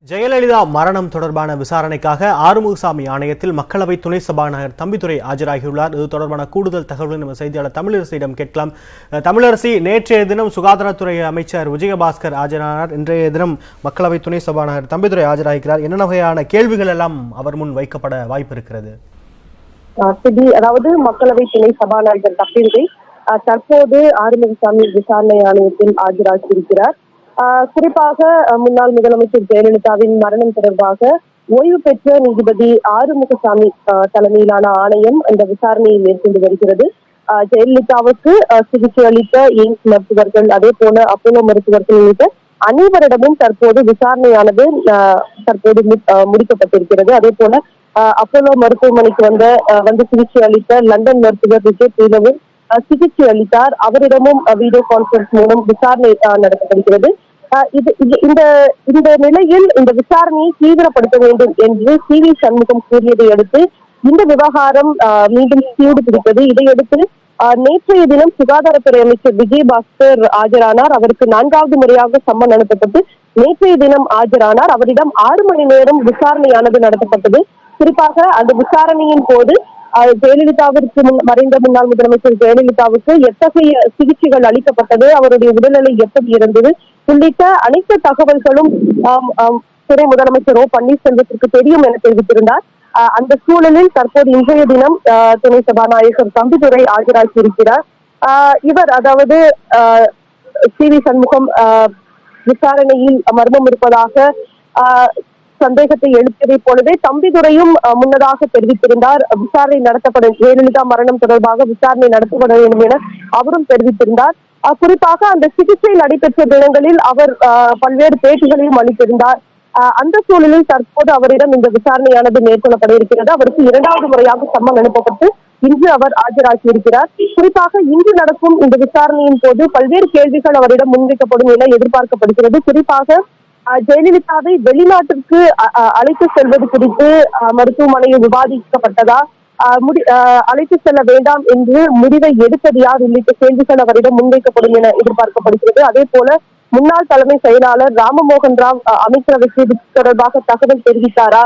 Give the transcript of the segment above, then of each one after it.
ஜெயலலிதா மரணம் தொடர்பான விசாரணைக்காக ஆறுமுகசாமி ஆணையத்தில் மக்களவை துணை சபாநாயகர் தம்பிதுரை ஆஜராகியுள்ளார். இது தொடர்பான கூடுதல் தகவல்களை நம்ம செய்தியாளர் தமிழரசியிடம் கேட்கலாம். தமிழரசி, நேற்றைய தினம் சுகாதாரத்துறை அமைச்சர் விஜயபாஸ்கர் ஆஜரானார். இன்றைய தினம் மக்களவை துணை சபாநாயகர் தம்பிதுரை ஆஜராகிறார். என்னென்ன வகையான கேள்விகள் எல்லாம் அவர் முன் வைக்கப்பட வாய்ப்பு இருக்கிறது? அதாவது மக்களவை துணை சபாநாயகர் தம்பிதுரை தற்போது ஆறுமுகசாமி விசாரணை ஆணையத்தில் ஆஜராகியிருக்கிறார். குறிப்பாக முன்னாள் முதலமைச்சர் ஜெயலலிதாவின் மரணம் தொடர்பாக ஓய்வு பெற்ற நீதிபதி ஆறுமுகசாமி தலைமையிலான ஆணையம் இந்த விசாரணையை மேற்கொண்டு வருகிறது. ஜெயலலிதாவுக்கு சிகிச்சை அளித்த எய்ம்ஸ் மருத்துவர்கள், அதே போல அப்போலோ மருத்துவர்கள் உள்ளிட்ட அனைவரிடமும் தற்போது விசாரணையானது தற்போது முடிக்கப்பட்டிருக்கிறது. அதே போல அப்போலோ மருத்துவமனைக்கு வந்து சிகிச்சை அளித்த லண்டன் மருத்துவர் விஜய் பீலவும் சிகிச்சை அளித்தார். அவரிடமும் வீடியோ கான்பரன்ஸ் மூலம் விசாரணை நடத்தப்படுகிறது. இந்த நிலையில் இந்த விசாரணையை தீவிரப்படுத்த வேண்டும் என்று சி.வி. சண்முகம் கூறியதை அடுத்து இந்த விவகாரம் மீண்டும் சூடு பிடித்தது. இதையடுத்து நேற்றைய தினம் சுகாதாரத்துறை அமைச்சர் விஜயபாஸ்கர் ஆஜரானார். அவருக்கு 4வது முறையாக சம்மன் அனுப்பப்பட்டு நேற்றைய தினம் ஆஜரானார். அவரிடம் 6 மணி நேரம் விசாரணையானது நடத்தப்பட்டது. குறிப்பாக அந்த விசாரணையின் போது ஜெயலலிதாவிற்கு மறைந்த முன்னாள் முதலமைச்சர் ஜெயலலிதாவுக்கு எத்தகைய சிகிச்சைகள் அளிக்கப்பட்டது, அவருடைய உடல்நிலை எப்படி இருந்தது உள்ளிட்ட அனைத்து தகவல்களும் துணை முதலமைச்சர் பன்னீர்செல்வத்திற்கு தெரியும் என தெரிவித்திருந்தார். அந்த சூழலில் தற்போது இன்றைய தினம் துணை சபாநாயகர் தம்பிதுரை ஆஜராகி இருக்கிறார். இவர் அதாவது சி.வி. சண்முகம் விசாரணையில் மர்மம் இருப்பதாக சந்தேகத்தை எழுப்பியதை போலவே தம்பிதுரையும் முன்னதாக தெரிவித்திருந்தார். விசாரணை நடத்தப்படும், ஜெயலலிதா மரணம் தொடர்பாக விசாரணை நடத்தப்பட வேண்டும் என அவரும் தெரிவித்திருந்தார். குறிப்பாக அந்த சிகிச்சை நடைபெற்ற தினங்களில் அவர் பல்வேறு பேட்டிகளையும் அளித்திருந்தார். அந்த சூழலில் தற்போது அவரிடம் இந்த விசாரணையானது மேற்கொள்ளப்பட இருக்கிறது. அவருக்கு 2வது முறையாக சம்மன் அனுப்பப்பட்டு இன்று அவர் ஆஜராகியிருக்கிறார். குறிப்பாக இன்று நடக்கும் இந்த விசாரணையின் போது பல்வேறு கேள்விகள் அவரிடம் முன்வைக்கப்படும் என எதிர்பார்க்கப்படுகிறது. குறிப்பாக ஜெயலலிதாவை வெளிநாட்டிற்கு அழைத்து செல்வது குறித்து மருத்துவமனையில் விவாதிக்கப்பட்டதா, அழைத்து செல்ல வேண்டாம் என்று முடிவை எடுத்தது யார் உள்ளிட்ட கேள்விகள் அவரிடம் முன்வைக்கப்படும் என எதிர்பார்க்கப்படுகிறது. அதே போல முன்னாள் தலைமை செயலாளர் ராமமோகன் ராவ் அமைச்சரவைக்கு இது தொடர்பாக தகவல் தெரிவித்தாரா,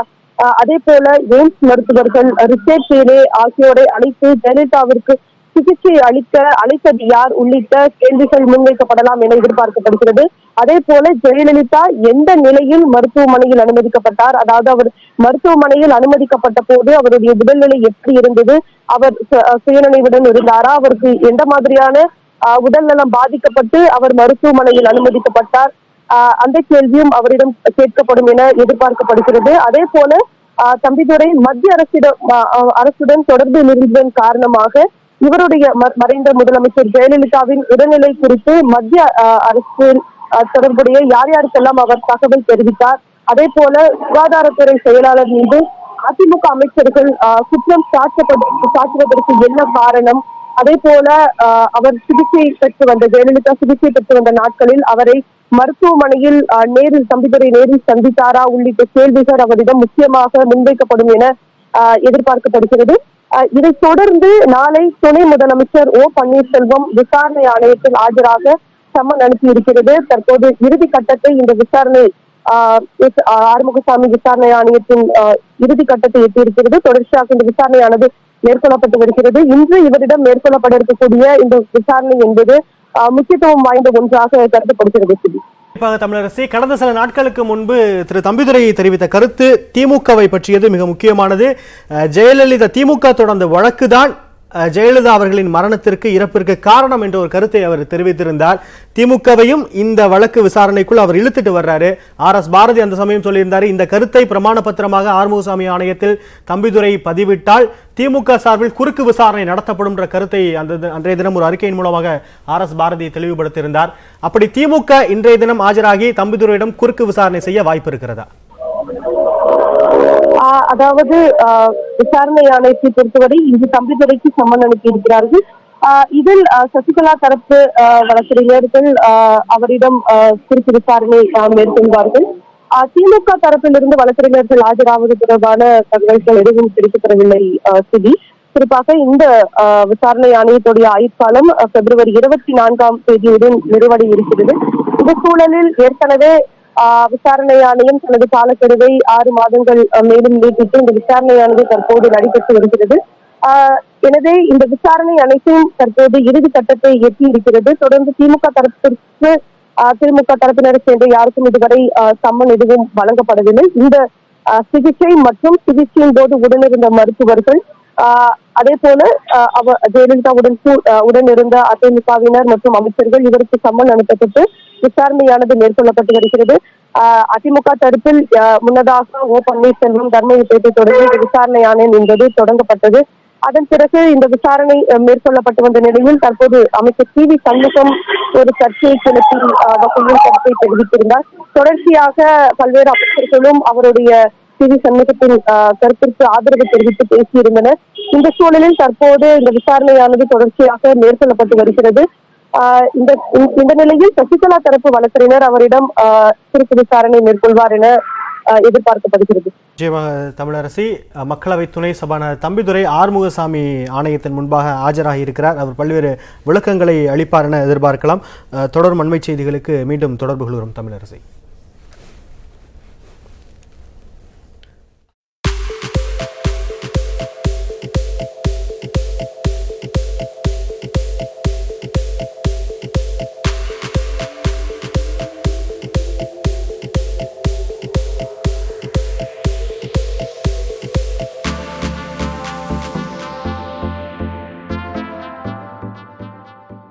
அதே போல எய்ம்ஸ் மருத்துவர்கள் ரிஷேட் பேலே ஆகியோரை அழைத்து ஜெயலலிதாவிற்கு சிகிச்சை அளித்தது யார் உள்ளிட்ட கேள்விகள் முன்வைக்கப்படலாம் என எதிர்பார்க்கப்படுகிறது. அதே போல ஜெயலலிதா எந்த நிலையில் மருத்துவமனையில் அனுமதிக்கப்பட்டார், அதாவது அவர் மருத்துவமனையில் அனுமதிக்கப்பட்ட போது அவருடைய உடல்நிலை எப்படி இருந்தது, அவர் சுயநினைவுடன் இருந்தாரா, அவருக்கு எந்த மாதிரியான உடல்நலம் பாதிக்கப்பட்டு அவர் மருத்துவமனையில் அனுமதிக்கப்பட்டார், அந்த கேள்வியும் அவரிடம் கேட்கப்படும் என எதிர்பார்க்கப்படுகிறது. அதே போல தம்பிதுரை மத்திய அரசுடன் தொடர்பில் இருந்ததன் காரணமாக இவருடைய மறைந்த முதலமைச்சர் ஜெயலலிதாவின் உடல்நிலை குறித்து மத்திய அரசின் தொடர்புடைய யார் யாருக்கெல்லாம் அவர் தகவல் தெரிவித்தார், அதே போல சுகாதாரத்துறை செயலாளர் மீது அதிமுக அமைச்சர்கள் குற்றம் சாட்டுவதற்கு என்ன காரணம், அதே போல அவர் ஜெயலலிதா சிகிச்சை பெற்று வந்த நாட்களில் அவரை மருத்துவமனையில் தம்பிதுரை நேரில் சந்தித்தாரா உள்ளிட்ட கேள்விகள் அவரிடம் முக்கியமாக முன்வைக்கப்படும் என எதிர்பார்க்கப்படுகிறது. இதைத் தொடர்ந்து நாளை துணை முதலமைச்சர் பன்னீர்செல்வம் விசாரணை ஆணையத்தில் ஆஜராக சம்மன் அனுப்பியிருக்கிறது. தற்போது இறுதி கட்டத்தை இந்த விசாரணை ஆறுமுகசாமி விசாரணை ஆணையத்தின் இறுதி கட்டத்தை எட்டியிருக்கிறது. தொடர்ச்சியாக இந்த விசாரணையானது மேற்கொள்ளப்பட்டு வருகிறது. இன்று இவரிடம் மேற்கொள்ளப்பட இருக்கக்கூடிய இந்த விசாரணை என்பது முக்கியத்துவம் வாய்ந்த ஒன்றாக கருதப்படுகிறது. தமிழரசி, கடந்த சில நாட்களுக்கு முன்பு திரு தம்பிதுரை தெரிவித்த கருத்து திமுகவை பற்றியது, மிக முக்கியமானது. ஜெயலலிதா திமுக தொடர்ந்த வழக்குதான் ஜெயலலிதா அவர்களின் மரணத்திற்கு இறப்பிற்கு காரணம் என்ற ஒரு கருத்தை அவர் தெரிவித்திருந்தார். திமுகவையும் இந்த வழக்கு விசாரணைக்குள் அவர் இழுத்துட்டு வர்றாரு. RS பாரதி அந்த சமயம் சொல்லியிருந்தாரு, இந்த கருத்தை பிரமாண பத்திரமாக ஆறுமுகசாமி ஆணையத்தில் தம்பிதுரை பதிவிட்டால் திமுக சார்பில் குறுக்கு விசாரணை நடத்தப்படும் என்ற கருத்தை அன்றைய தினம் ஒரு அறிக்கையின் மூலமாக RS பாரதி தெளிவுபடுத்தியிருந்தார். அப்படி திமுக இன்றைய தினம் ஆஜராகி தம்பிதுரையிடம் குறுக்கு விசாரணை செய்ய வாய்ப்பு இருக்கிறதா? அதாவது விசாரணை ஆணையத்தை பொறுத்தவரை இன்று தம்பிதுரைக்கு சம்மன் அனுப்பி இருக்கிறார்கள். இதில் சசிகலா தரப்பு வழக்கறிஞர்கள் அவரிடம் குறுக்கு விசாரணை மேற்கொள்வார்கள். திமுக தரப்பிலிருந்து வழக்கறிஞர்கள் ஆஜராவது தொடர்பான தகவல்கள் எதுவும் கிடைக்கப்பெறவில்லை. குறிப்பாக இந்த விசாரணை ஆணையத்துடைய ஆயுட்காலம் பிப்ரவரி 24ஆம் தேதியுடன் நிறைவடைய இருக்கிறது. இந்த சூழலில் ஏற்கனவே விசாரணை ஆணையம் தனது காலக்கெடுவை 6 மாதங்கள் மேலும் நீட்டித்து இந்த விசாரணையானது தற்போது நடைபெற்று வருகிறது. எனவே இந்த விசாரணை அனைத்தும் தற்போது இறுதி கட்டத்தை எட்டி இருக்கிறது. தொடர்ந்து திமுக தரப்பினரை சேர்ந்த யாருக்கும் இதுவரை சம்மன் எதுவும் வழங்கப்படவில்லை. இந்த சிகிச்சை மற்றும் சிகிச்சையின் போது உடனிருந்த மருத்துவர்கள், அதே போல ஜெயலலிதாவுடன் உடனிருந்த அதிமுகவினர் மற்றும் அமைச்சர்கள் இவருக்கு சம்மன் அனுப்பப்பட்டு விசாரணையானது மேற்கொள்ளப்பட்டு வருகிறது. அதிமுக தரப்பில் முன்னதாக ஓ பன்னீர்செல்வம் தர்ம யுத்தத்தை தொடர்ந்து இந்த விசாரணை ஆணையம் என்பது தொடங்கப்பட்டது. அதன் பிறகு இந்த விசாரணை மேற்கொள்ளப்பட்டு வந்த நிலையில் தற்போது அமைச்சர் சி.வி. சண்முகம் ஒரு சர்ச்சையை கிளப்பி வகையில் கருத்தை தெரிவித்திருந்தார். தொடர்ச்சியாக பல்வேறு அமைச்சர்களும் அவருடைய சி.வி. சண்முகத்தின் கருத்திற்கு ஆதரவு தெரிவித்து பேசியிருந்தனர். இந்த சூழலில் தற்போது இந்த விசாரணையானது தொடர்ச்சியாக மேற்கொள்ளப்பட்டு வருகிறது. இந்த நிலையில் சசிகலா தரப்பு வழக்கறிஞர் அவரிடம் சிறப்பு விசாரணை மேற்கொள்வார் என எதிர்பார்க்கப்படுகிறது. தமிழரசி, மக்களவை துணை சபாநாயகர் தம்பிதுரை ஆறுமுகசாமி ஆணையத்தின் முன்பாக ஆஜராகி இருக்கிறார். அவர் பல்வேறு விளக்கங்களை அளிப்பார் என எதிர்பார்க்கலாம். தொடரும் அண்மை செய்திகளுக்கு மீண்டும் தொடர்பு கொள்கிறோம் தமிழரசி.